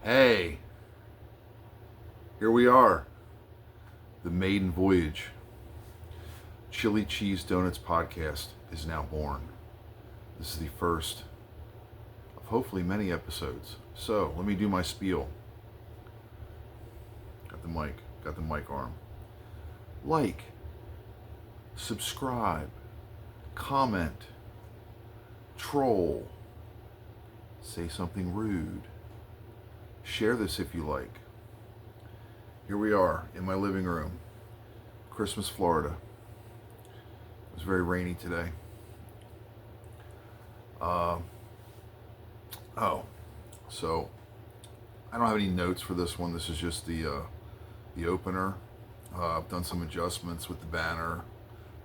Hey, here we are. The maiden voyage. Chili Cheese Donuts podcast is now born. This is the first of hopefully many episodes. So let me do my spiel. Got the mic arm. Like, subscribe, comment, troll, say something rude. Share this if you like. Here we are in my living room, Christmas, Florida. It was very rainy today. So I don't have any notes for this one. This is just the opener. I've done some adjustments with the banner.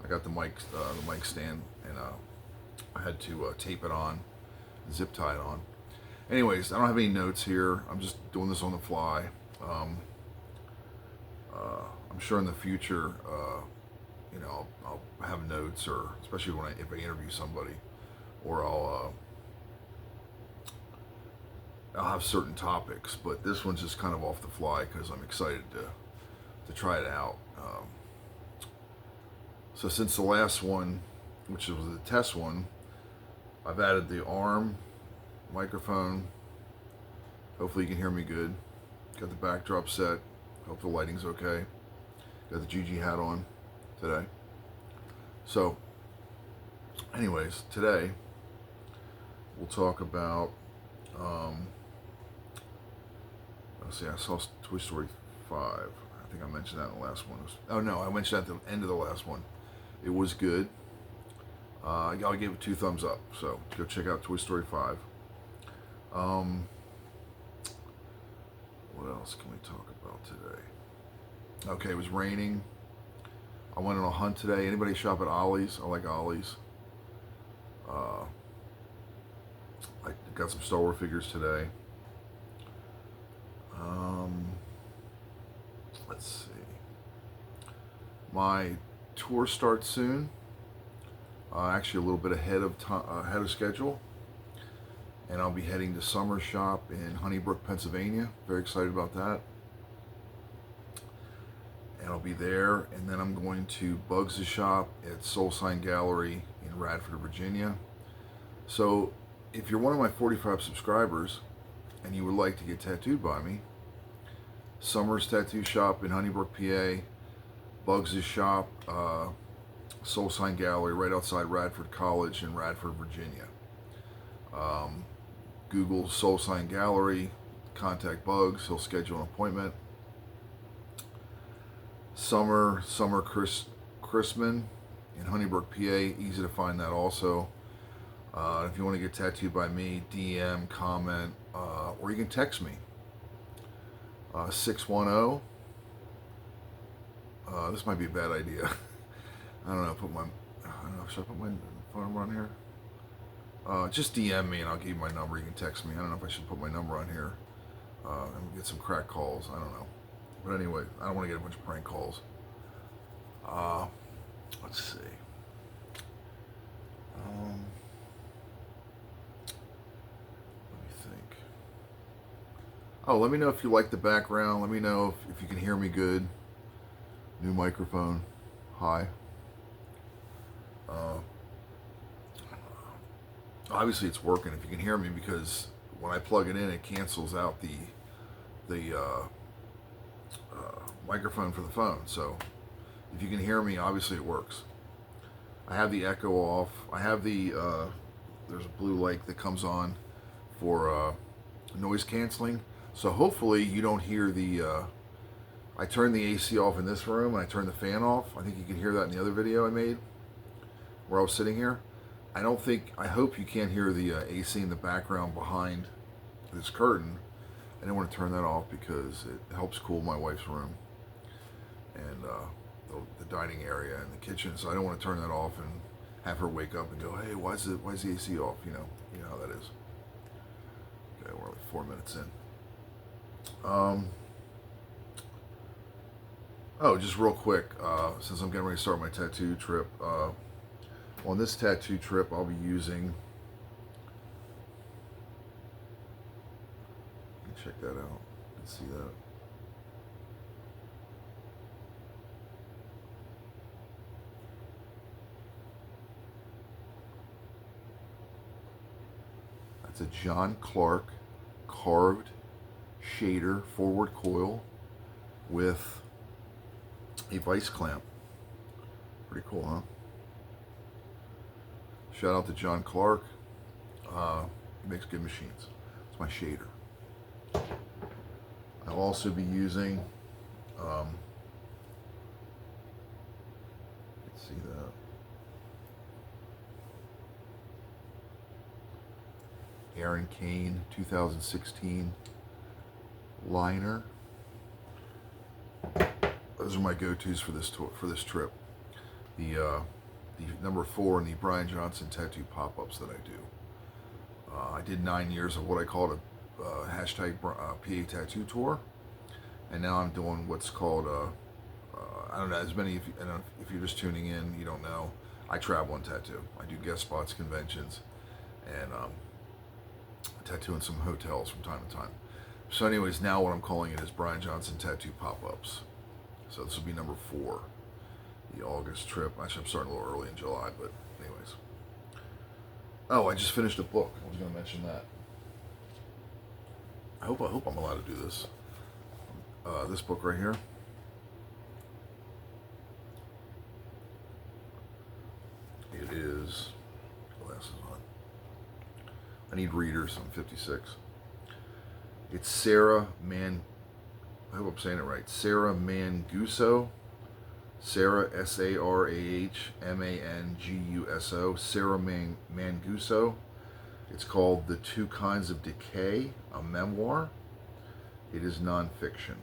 I got the mic stand, and I had to tape it on, zip tie it on. Anyways, I don't have any notes here. I'm just doing this on the fly. I'm sure in the future, I'll have notes, or especially if I interview somebody, or I'll have certain topics. But this one's just kind of off the fly because I'm excited to try it out. So since the last one, which was the test one, I've added the arm microphone. Hopefully you can hear me good. Got the backdrop set. Hope the lighting's okay. Got the GG hat on today. So, anyways, today we'll talk about. Let's see. I saw Toy Story 5. I think I mentioned that in the last one. Oh no, I mentioned that at the end of the last one. It was good. I gave it 2 thumbs up. So go check out Toy Story 5. What else can we talk about today? Okay, it was raining. I went on a hunt today. Anybody shop at Ollie's? I like Ollie's. I got some Star Wars figures today. Let's see. My tour starts soon. Actually, a little bit ahead of schedule. And I'll be heading to Summer Shop in Honeybrook, Pennsylvania. Very excited about that. And I'll be there, and then I'm going to Bugs' shop at Soul Sign Gallery in Radford, Virginia. So if you're one of my 45 subscribers and you would like to get tattooed by me, Summer's Tattoo Shop in Honeybrook, PA, Bugs' shop, Soul Sign Gallery right outside Radford College in Radford, Virginia. Google Soul Sign Gallery, contact Bugs, he'll schedule an appointment. Summer Chrisman in Honeybrook, PA, easy to find that also. If you want to get tattooed by me, DM, comment, or you can text me. 610. This might be a bad idea. I don't know. Should I put my phone number on here? Just DM me and I'll give you my number. You can text me. I don't know if I should put my number on here and get some crack calls. I don't know. But anyway, I don't want to get a bunch of prank calls. Let's see. Let me think. Oh, let me know if you like the background. Let me know if you can hear me good. New microphone. Hi. Obviously it's working if you can hear me, because when I plug it in, it cancels out the microphone for the phone. So if you can hear me, obviously it works. I have the echo off. I have the there's a blue light that comes on for noise canceling. So hopefully you don't hear the I turned the AC off in this room and I turned the fan off. I think you can hear that in the other video I made where I was sitting here. I hope you can't hear the AC in the background behind this curtain. I didn't want to turn that off because it helps cool my wife's room and the dining area and the kitchen. So I don't want to turn that off and have her wake up and go, "Hey, why's the AC off?" You know how that is. Okay, we're like 4 minutes in. Oh, just real quick, since I'm getting ready to start my tattoo trip. On this tattoo trip, I'll be using. Check that out. Let's see that. That's a John Clark carved shader forward coil with a vice clamp. Pretty cool, huh? Shout out to John Clark. He makes good machines. It's my shader. I'll also be using, let's see that, Aaron Kane 2016 liner. Those are my go-tos for this trip. The number 4 and the Brian Johnson tattoo pop-ups that I do. I did 9 years of what I called a hashtag PA tattoo tour, and now I'm doing what's called I don't know, as many if you're just tuning in, you don't know, I travel and tattoo. I do guest spots, conventions, and tattoo in some hotels from time to time. So anyways, now what I'm calling it is Brian Johnson tattoo pop-ups. So this will be number 4, the August trip. Actually, I'm starting a little early in July, but anyways. Oh, I just finished a book. I was going to mention that. I hope I'm allowed to do this. This book right here. It is, glasses on. I need readers. I'm 56. It's Sarah I hope I'm saying it right. Sarah Manguso. Sarah, Sarahmanguso. Sarah Manguso. It's called The Two Kinds of Decay, a memoir. It is nonfiction.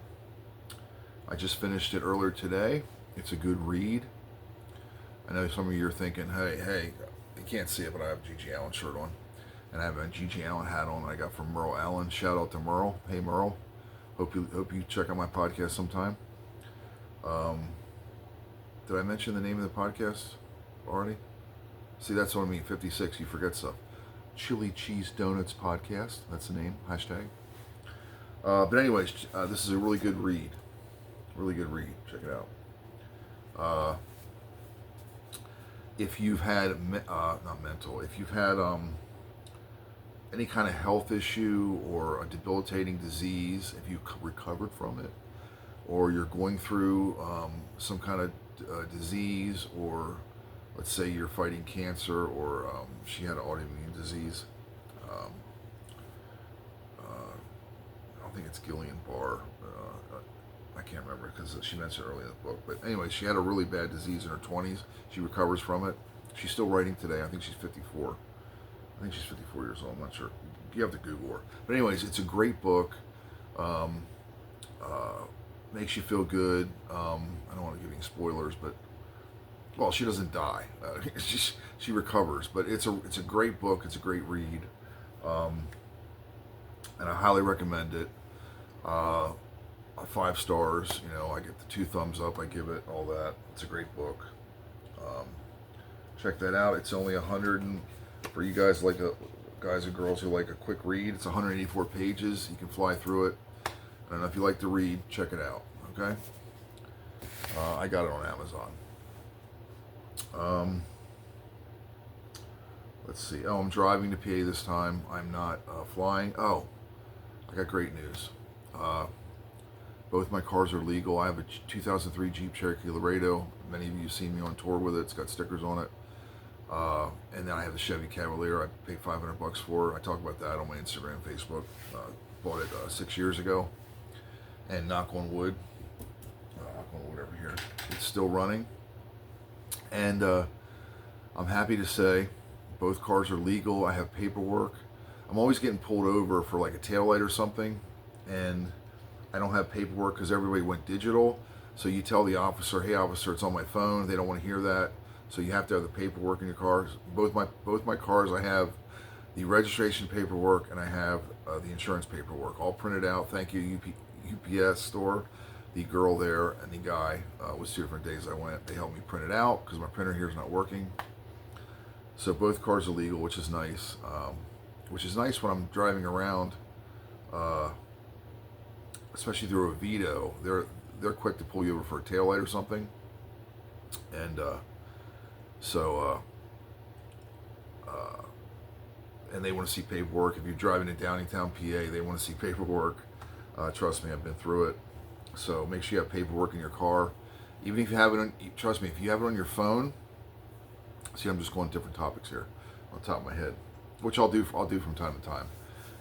I just finished it earlier today. It's a good read. I know some of you are thinking, hey, you can't see it, but I have a G.G. Allen shirt on. And I have a G.G. Allen hat on I got from Merle Allen. Shout out to Merle. Hey, Merle. Hope you check out my podcast sometime. Did I mention the name of the podcast already? See, that's what I mean. 56, you forget stuff. Chili Cheese Donuts Podcast. That's the name. Hashtag. But anyways, this is a really good read. Really good read. Check it out. If you've had, not mental, if you've had any kind of health issue or a debilitating disease, if you recovered from it, or you're going through some kind of disease, or let's say you're fighting cancer, or she had an autoimmune disease. I don't think it's Guillain-Barré. I can't remember because she mentioned it earlier in the book. But anyway, she had a really bad disease in her 20s. She recovers from it. She's still writing today. I think she's 54. I think she's 54 years old. I'm not sure. You have to Google her. But anyways, it's a great book. Makes you feel good. I don't want to give any spoilers, but well, she doesn't die. She recovers. But it's a great book. It's a great read, and I highly recommend it. 5 stars. You know, I get the 2 thumbs up. I give it all that. It's a great book. Check that out. It's only 100 for you guys guys and girls who like a quick read. It's 184 pages. You can fly through it. I don't know if you like to read. Check it out. Okay. I got it on Amazon. Let's see. Oh, I'm driving to PA this time. I'm not flying. Oh, I got great news. Both my cars are legal. I have a 2003 Jeep Cherokee Laredo. Many of you have seen me on tour with it. It's got stickers on it. And then I have the Chevy Cavalier. I paid $500 for. I talk about that on my Instagram, Facebook. Bought it 6 years ago. And knock on wood over here, it's still running. And I'm happy to say both cars are legal. I have paperwork. I'm always getting pulled over for like a taillight or something, and I don't have paperwork because everybody went digital. So you tell the officer, hey officer, it's on my phone. They don't want to hear that. So you have to have the paperwork in your cars. Both my cars, I have the registration paperwork and I have the insurance paperwork all printed out. Thank you, UPS store. The girl there and the guy, was 2 different days I went. They helped me print it out because my printer here is not working. So both cars are legal, which is nice. Which is nice when I'm driving around especially through a Vito, they're quick to pull you over for a taillight or something, and so and they want to see paperwork. If you're driving in Downingtown, PA, they want to see paperwork. Trust me, I've been through it. So make sure you have paperwork in your car. Even if you have it on, trust me, if you have it on your phone, see, I'm just going different topics here on top of my head, which I'll do from time to time.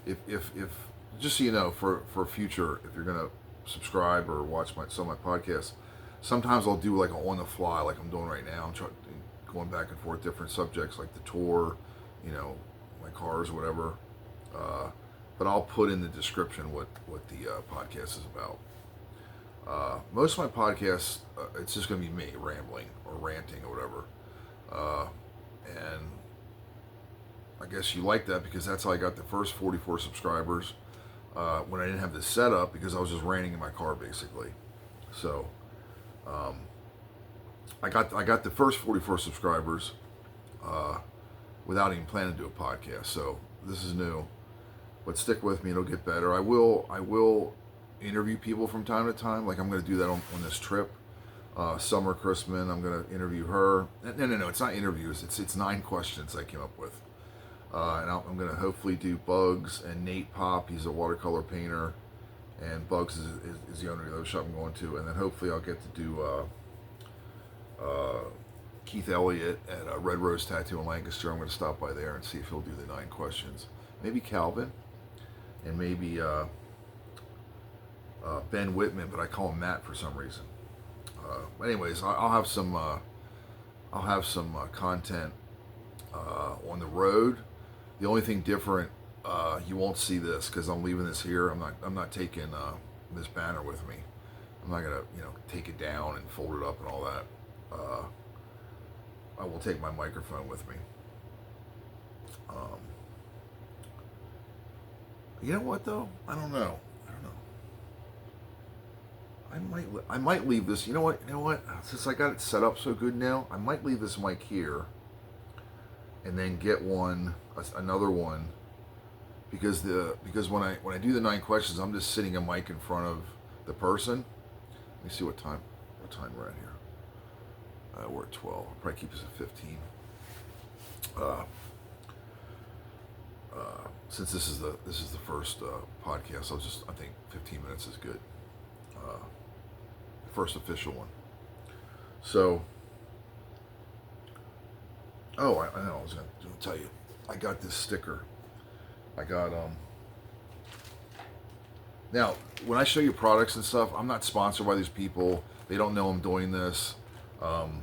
If just so you know, for future, if you're gonna subscribe or watch some of my podcasts, sometimes I'll do like on the fly, like I'm doing right now. I'm going back and forth different subjects like the tour, you know, my cars, whatever. But I'll put in the description what the podcast is about. Most of my podcasts, it's just going to be me rambling or ranting or whatever. And I guess you like that because that's how I got the first 44 subscribers when I didn't have this set up, because I was just ranting in my car basically. So I got the first 44 subscribers without even planning to do a podcast. So this is new, but stick with me; it'll get better. I will interview people from time to time. Like I'm going to do that on this trip. Summer Chrisman, I'm going to interview her. No, it's not interviews. It's 9 questions I came up with. And I'm going to hopefully do Bugs and Nate Pop. He's a watercolor painter. And Bugs is the owner of the other shop I'm going to. And then hopefully I'll get to do Keith Elliott at Red Rose Tattoo in Lancaster. I'm going to stop by there and see if he'll do the 9 questions. Maybe Calvin. And maybe Ben Whitman, but I call him Matt for some reason. Anyways, I'll have some content on the road. The only thing different, you won't see this because I'm leaving this here. I'm not taking this banner with me. I'm not gonna take it down and fold it up and all that. I will take my microphone with me. You know what though? I don't know. I might leave this. You know what? Since I got it set up so good now, I might leave this mic here, and then get another one, because when I do the 9 questions, I'm just sitting a mic in front of the person. Let me see what time we're at here. We're at 12. I'll probably keep this at 15. Since this is the first podcast, I think 15 minutes is good. First official one. So, I know I was going to tell you, I got this sticker. I got now when I show you products and stuff, I'm not sponsored by these people. They don't know I'm doing this. I'm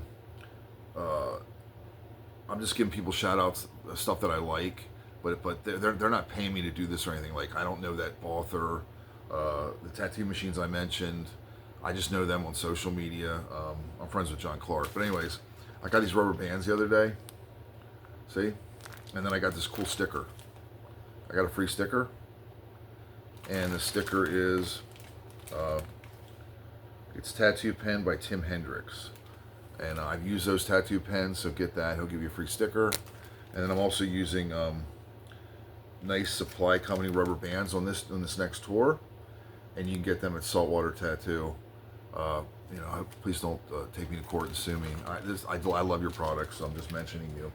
just giving people shout outs, stuff that I like, but they're not paying me to do this or anything. Like, I don't know that author, the tattoo machines I mentioned. I just know them on social media. I'm friends with John Clark. But anyways, I got these rubber bands the other day. See? And then I got this cool sticker. I got a free sticker. And the sticker is, it's Tattoo Pen by Tim Hendricks. And I've used those tattoo pens, so get that. He'll give you a free sticker. And then I'm also using Nice Supply Company rubber bands on this next tour. And you can get them at Saltwater Tattoo. Please don't take me to court and sue me. I love your products, so I'm just mentioning you.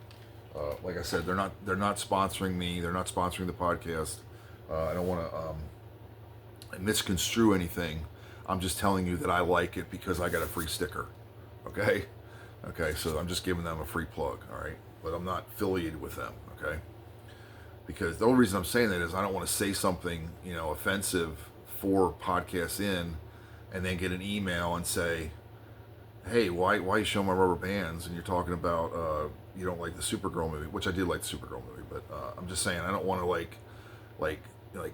Like I said, they're not sponsoring me. They're not sponsoring the podcast. I don't want to misconstrue anything. I'm just telling you that I like it because I got a free sticker. Okay, so I'm just giving them a free plug. All right, but I'm not affiliated with them. Okay, because the only reason I'm saying that is I don't want to say something offensive 4 podcasts in, and then get an email and say, hey, why you show my rubber bands and you're talking about you don't like the Supergirl movie, which I did like the Supergirl movie, but I'm just saying I don't want to like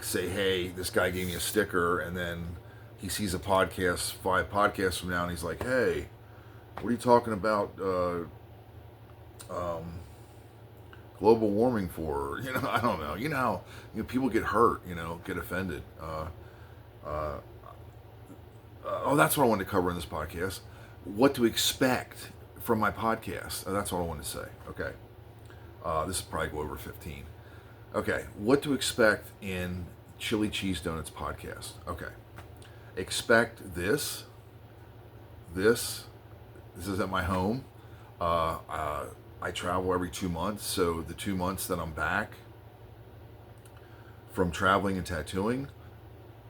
say, hey, this guy gave me a sticker, and then he sees a podcast 5 podcasts from now and he's like, hey, what are you talking about global warming for? I don't know. How people get hurt, get offended. That's what I wanted to cover in this podcast. What to expect from my podcast. That's what I wanted to say. Okay. This is probably go over 15. Okay. What to expect in Chili Cheese Donuts podcast. Okay. expect this. This is at my home. I travel every 2 months, so the 2 months that I'm back from traveling and tattooing,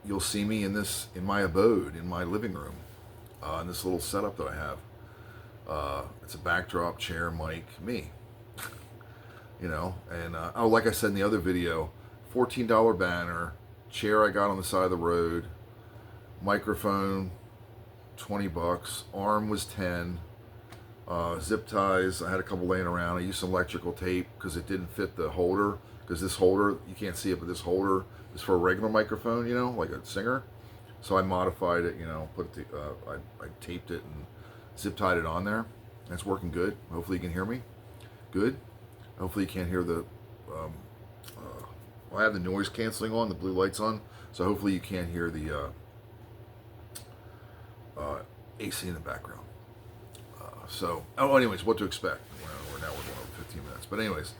you'll see me in my abode, in my living room, in this little setup that I have. It's a backdrop, chair, mic, me. And like I said in the other video, $14 banner, chair I got on the side of the road, microphone, $20, arm was 10, zip ties, I had a couple laying around. I used some electrical tape because it didn't fit the holder, because this holder, you can't see it, but this holder is for a regular microphone, like a singer. So I modified it, I taped it and zip tied it on there. And it's working good. Hopefully you can hear me. Good. Hopefully you can't hear the, I have the noise canceling on, the blue lights on, so hopefully you can't hear the AC in the background. Anyways, what to expect? We're going over 15 minutes. But anyways,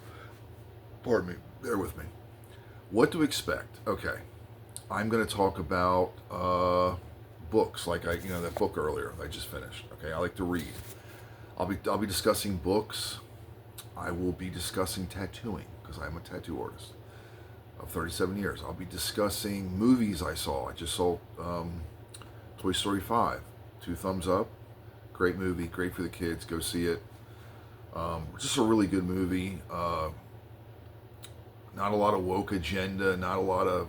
pardon me, bear with me. What to expect? Okay, I'm going to talk about books, like that book earlier I just finished. Okay, I like to read. I'll be discussing books. I will be discussing tattooing because I'm a tattoo artist of 37 years. I'll be discussing movies I saw. I just saw Toy Story 5. 2 thumbs up. Great movie. Great for the kids. Go see it. Just a really good movie. Not a lot of woke agenda. Not a lot of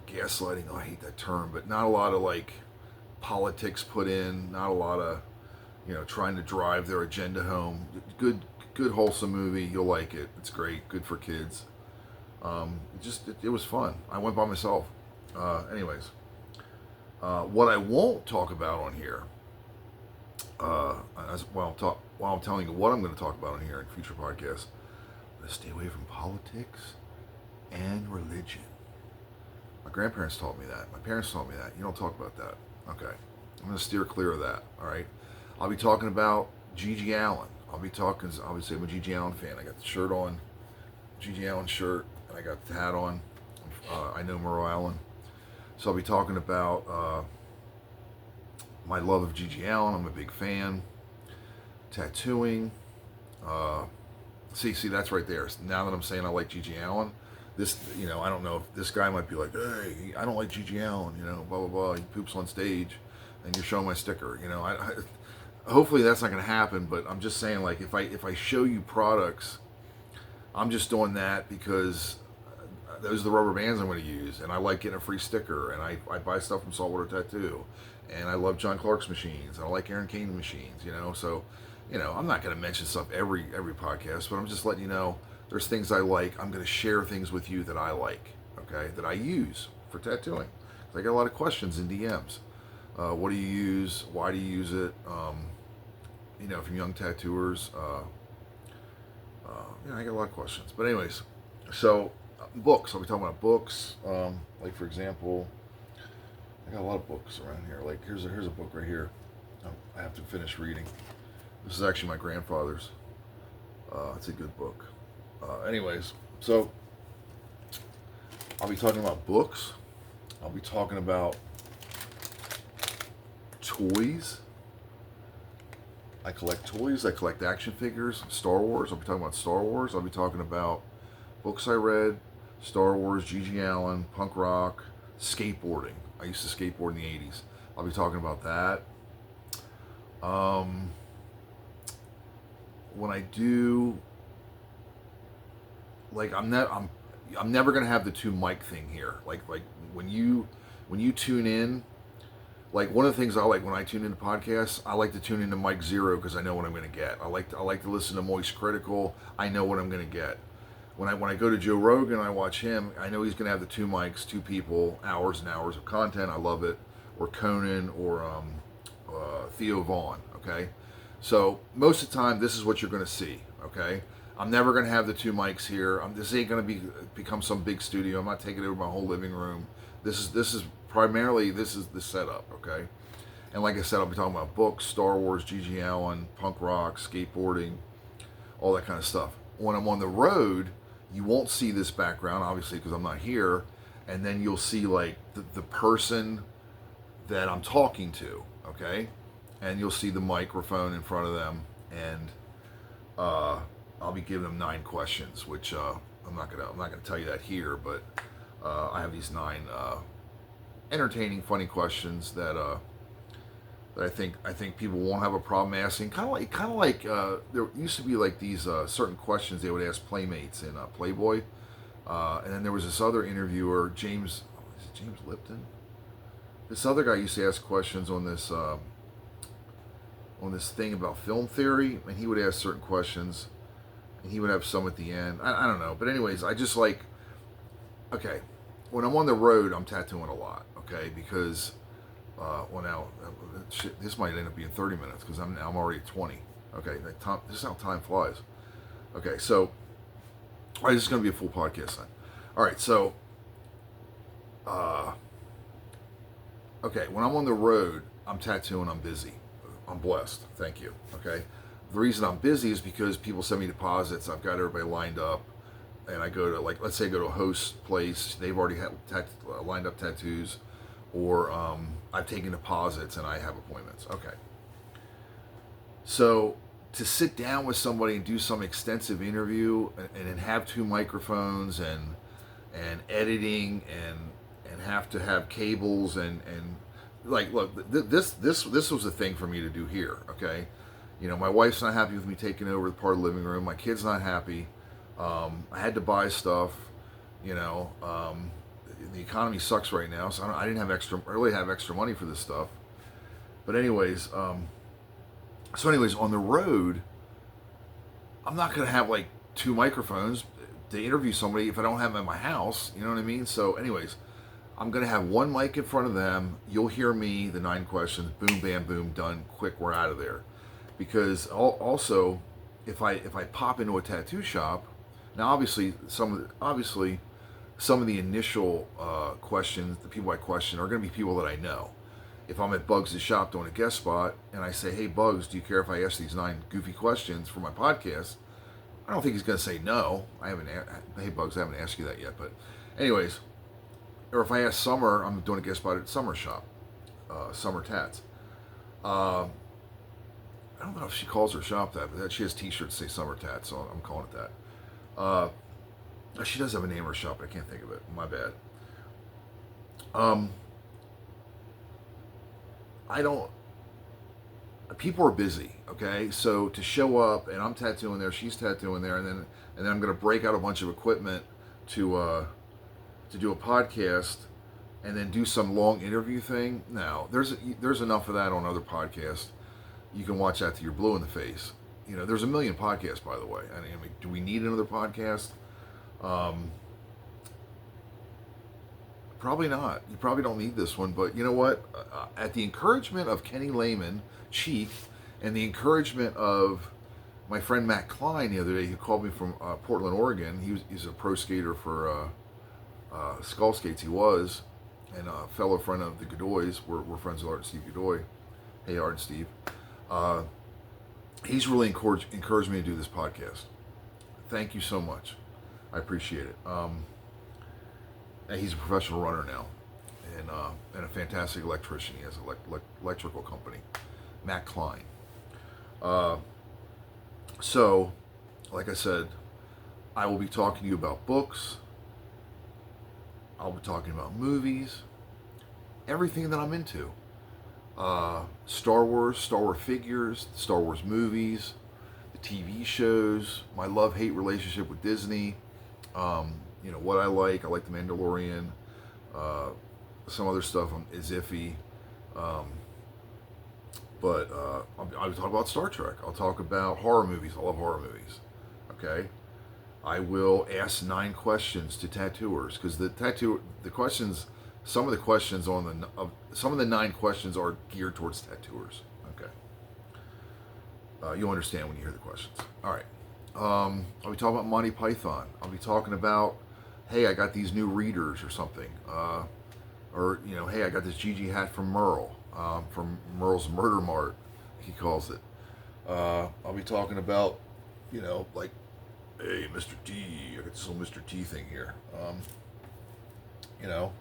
gaslighting. Oh, I hate that term. But not a lot of politics put in. Not a lot of trying to drive their agenda home. Good wholesome movie. You'll like it. It's great. Good for kids. It was fun. I went by myself. Anyways, what I won't talk about on here, while I'm telling you what I'm going to talk about on here in future podcasts, I'm going to stay away from politics and religion. My grandparents taught me that. My parents taught me that. You don't talk about that. Okay. I'm going to steer clear of that. All right. I'll be talking about G.G. Allen. Obviously, I'm a G.G. Allen fan. I got the shirt on, G.G. Allen shirt, and I got the hat on. I know Merle Allen. So I'll be talking about my love of G.G. Allen. I'm a big fan. Tattooing. See, that's right there. Now that I'm saying I like G.G. Allen, this, I don't know if this guy might be like, hey, I don't like G.G. Allen, blah, blah, blah. He poops on stage, and you're showing my sticker. Hopefully that's not going to happen, but I'm just saying, if I show you products, I'm just doing that because those are the rubber bands I'm going to use, and I like getting a free sticker, and I buy stuff from Saltwater Tattoo, and I love John Clark's machines, and I like Aaron Kane machines, so, I'm not going to mention stuff every podcast, but I'm just letting you know there's things I like. I'm going to share things with you that I like, okay, that I use for tattooing. I get a lot of questions in DMs. What do you use? Why do you use it? From young tattooers. I get a lot of questions. But anyways, so books. I'll be talking about books. For example, I got a lot of books around here. Here's a book right here. I have to finish reading. This is actually my grandfather's. It's a good book. Anyways, so I'll be talking about books. I'll be talking about toys. I collect toys. I collect action figures. Star Wars. I'll be talking about Star Wars. I'll be talking about books I read, Star Wars, G.G. Allen, punk rock, skateboarding. I used to skateboard in the 80s. I'll be talking about that. When I do, I'm never gonna have the 2 mic thing here. When you tune in. One of the things I like when I tune into podcasts, I like to tune into Mike Zero because I know what I'm going to get. I like to listen to Moist Critical. I know what I'm going to get. When I go to Joe Rogan, I watch him. I know he's going to have the 2 mics, 2 people, hours and hours of content. I love it. Or Conan or Theo Vaughn. Okay, so most of the time, this is what you're going to see. Okay, I'm never going to have the 2 mics here. This ain't going to become some big studio. I'm not taking over my whole living room. This is primarily, this is the setup, okay? And like I said, I'll be talking about books, Star Wars, G.G. Allen, punk rock, skateboarding, all that kind of stuff. When I'm on the road, you won't see this background, obviously, because I'm not here, and then you'll see like the person that I'm talking to, okay, and you'll see the microphone in front of them, and I'll be giving them 9 questions, which I'm not gonna tell you that here, but I have these 9 entertaining, funny questions that that I think people won't have a problem asking. Kind of like there used to be like these certain questions they would ask playmates in Playboy, and then there was this other interviewer, James Lipton. This other guy used to ask questions on this thing about film theory, and he would ask certain questions, and he would have some at the end. I don't know, but anyways, I just like, okay, when I'm on the road, I'm tattooing a lot, okay, because well now shit, this might end up being 30 minutes because I'm already at 20. Okay, this is how time flies. Okay, so all right, this is gonna be a full podcast then. All right, so okay, when I'm on the road, I'm tattooing, I'm busy. I'm blessed. Thank you. Okay. The reason I'm busy is because people send me deposits. I've got everybody lined up, and I go to, like, let's say I go to a host place. They've already lined up tattoos, or I've taken deposits and I have appointments. Okay. So to sit down with somebody and do some extensive interview and then have 2 microphones and editing and have to have cables and like, look, this was a thing for me to do here, okay? You know, my wife's not happy with me taking over the part of the living room. My kid's not happy. I had to buy stuff, you know. The economy sucks right now, so I didn't really have extra money for this stuff. But anyways, on the road, I'm not gonna have like 2 microphones to interview somebody if I don't have them in my house. You know what I mean? So, anyways, I'm going to have 1 mic in front of them. You'll hear me, the 9 questions, boom, bam, boom, done, quick, we're out of there. Because also, if I pop into a tattoo shop, now obviously some of the initial questions, the people I question are going to be people that I know. If I'm at Bugs' shop doing a guest spot and I say, hey Bugs, do you care if I ask these 9 goofy questions for my podcast? I don't think he's going to say no. Hey Bugs, I haven't asked you that yet, but anyways. Or if I ask Summer, I'm doing a guest spot at Summer shop, Summer Tats. I don't know if she calls her shop that, but she has T-shirts that say Summer Tats, so I'm calling it that. She does have a name of her shop, but I can't think of it. My bad. I don't. People are busy, okay? So to show up and I'm tattooing there, she's tattooing there, and then I'm gonna break out a bunch of equipment to do a podcast and then do some long interview thing. Now, there's enough of that on other podcasts. You can watch that till you're blue in the face. You know, there's a million podcasts, by the way. I mean, do we need another podcast? Probably not. You probably don't need this one, but you know what? At the encouragement of Kenny Lehman, Chief, and the encouragement of my friend Matt Klein the other day, who called me from Portland, Oregon. He's a pro skater for Skull Skates, he was, and a fellow friend of the Godoys. We're friends with Art and Steve Godoy. Hey, Art and Steve. He's really encouraged me to do this podcast. Thank you so much. I appreciate it. And he's a professional runner now, and a fantastic electrician. He has an electrical company, Matt Klein. So, like I said, I will be talking to you about books. I'll be talking about movies, everything that I'm into. Star Wars figures, Star Wars movies, the TV shows, my love-hate relationship with Disney, you know, what I like The Mandalorian, some other stuff is iffy, but I'll talk about Star Trek, I'll talk about horror movies, I love horror movies, okay? I will ask 9 questions to tattooers because some of the 9 questions are geared towards tattooers. Okay. You'll understand when you hear the questions. All right. I'll be talking about Monty Python. I'll be talking about, hey, I got these new readers or something. Or, you know, hey, I got this Gigi hat from Merle, from Merle's Murder Mart, he calls it. I'll be talking about, you know, like, hey, Mr. T, I got this little Mr. T thing here. You know,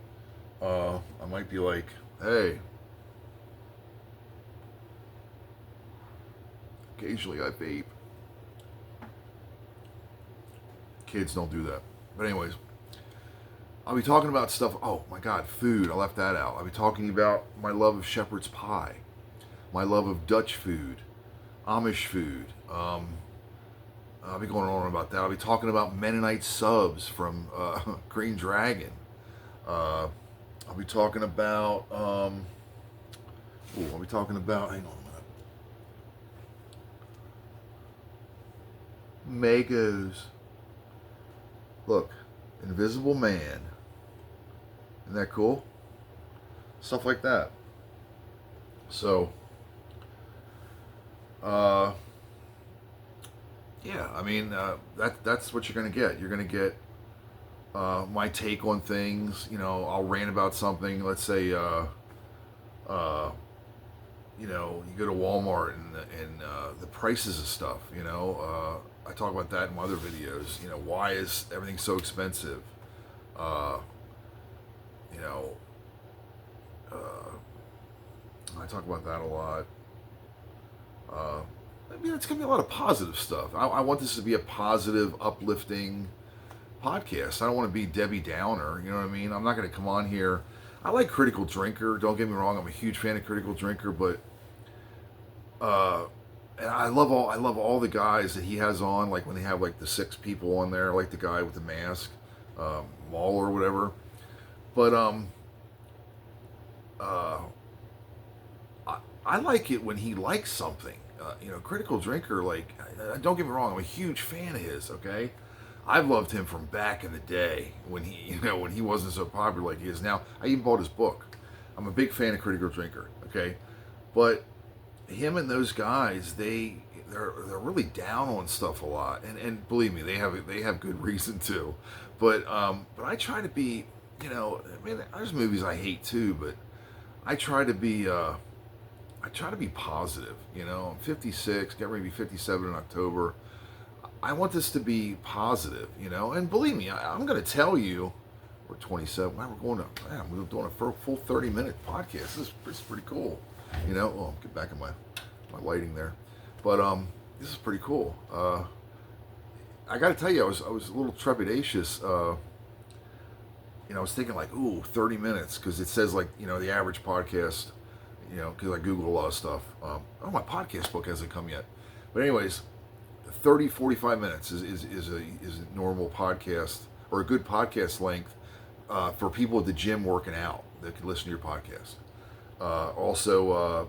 I might be like, hey, occasionally I vape. Kids don't do that. But anyways, I'll be talking about stuff. Oh my God, food. I left that out. I'll be talking about my love of shepherd's pie, my love of Dutch food, Amish food. I'll be going on about that. I'll be talking about Mennonite subs from Green Dragon. I'll be talking about. I'll be talking about. Hang on a minute. Magos. Look, Invisible Man. Isn't that cool? Stuff like that. So, yeah, I mean, that's what you're gonna get. You're gonna get my take on things. You know, I'll rant about something. Let's say, you know, you go to Walmart and the prices of stuff. You know, I talk about that in my other videos. You know, why is everything so expensive? You know, I talk about that a lot. I mean, it's gonna be a lot of positive stuff. I want this to be a positive, uplifting podcast. I don't want to be Debbie Downer. You know what I mean? I'm not gonna come on here. I like Critical Drinker. Don't get me wrong. I'm a huge fan of Critical Drinker, but and I love all the guys that he has on. Like when they have like the 6 people on there, like the guy with the mask, Maul or whatever. But I like it when he likes something. You know, Critical Drinker. Like, don't get me wrong. I'm a huge fan of his. Okay, I've loved him from back in the day when when he wasn't so popular like he is now. I even bought his book. I'm a big fan of Critical Drinker. Okay, but him and those guys, they're really down on stuff a lot, and believe me, they have good reason to. But I try to be, you know, I mean, there's movies I hate too, but I try to be positive. You know, I'm 56, get ready to be 57 in October. I want this to be positive, you know, and believe me, I'm going to tell you, we're 27. Wow, we're doing a full 30-minute podcast. This is pretty cool, you know. Oh, get back in my lighting there, but this is pretty cool. I got to tell you, I was a little trepidatious. You know, I was thinking like, ooh, 30 minutes, because it says like, you know, the average podcast. You know, because I Google a lot of stuff. Oh, my podcast book hasn't come yet, but anyways. 30-45 minutes is a normal podcast, or a good podcast length for people at the gym working out that can listen to your podcast. Also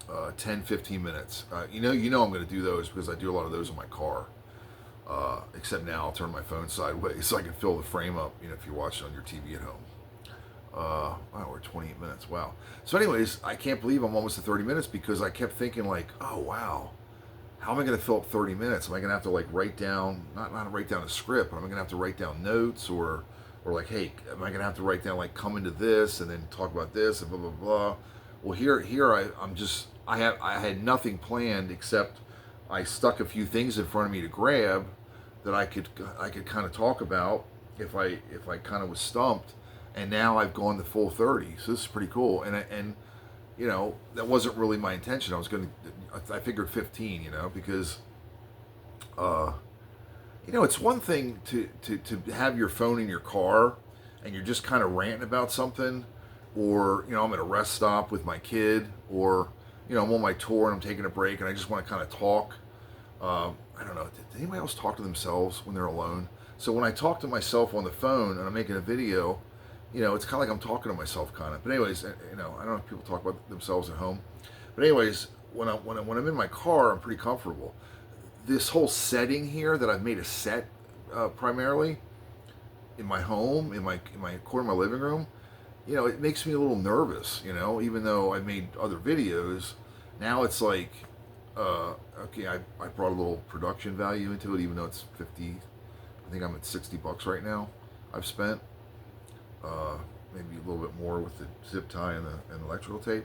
10-15 minutes. You know I'm going to do those because I do a lot of those in my car. Except now I'll turn my phone sideways so I can fill the frame up, you know, if you're watching on your TV at home. Wow, we're 28 minutes. Wow. So anyways, I can't believe I'm almost at 30 minutes because I kept thinking like, oh wow, how am I going to fill up 30 minutes? Am I going to have to like write down, not write down a script, but am I going to have to write down notes, or like, hey, am I going to have to write down like come into this and then talk about this and blah blah blah? Well, here I had nothing planned except I stuck a few things in front of me to grab that I could kind of talk about if I kind of was stumped, and now I've gone the full 30. So this is pretty cool, and you know, that wasn't really my intention. I figured 15, you know, because, you know, it's one thing to have your phone in your car and you're just kind of ranting about something, or, you know, I'm at a rest stop with my kid, or, you know, I'm on my tour and I'm taking a break and I just want to kind of talk. I don't know. Did anybody else talk to themselves when they're alone? So when I talk to myself on the phone and I'm making a video, you know, it's kind of like I'm talking to myself, kind of. But anyways, you know, I don't know if people talk about themselves at home. But anyways, when I'm in my car, I'm pretty comfortable. This whole setting here that I've made a set primarily in my home, in my corner of my living room, you know, it makes me a little nervous. You know, even though I made other videos, now it's like, okay, I brought a little production value into it, even though it's 50. I think I'm at $60 right now. I've spent. Maybe a little bit more with the zip tie and the electrical tape.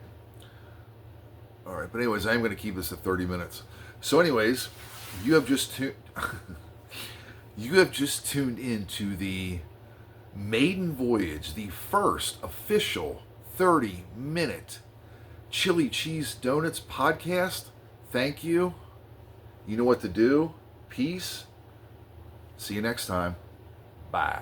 All right, but anyways, I'm going to keep this at 30 minutes. So anyways, you have just tuned into the Maiden Voyage, the first official 30-minute Chili Cheese Donuts podcast. Thank you. You know what to do. Peace. See you next time. Bye.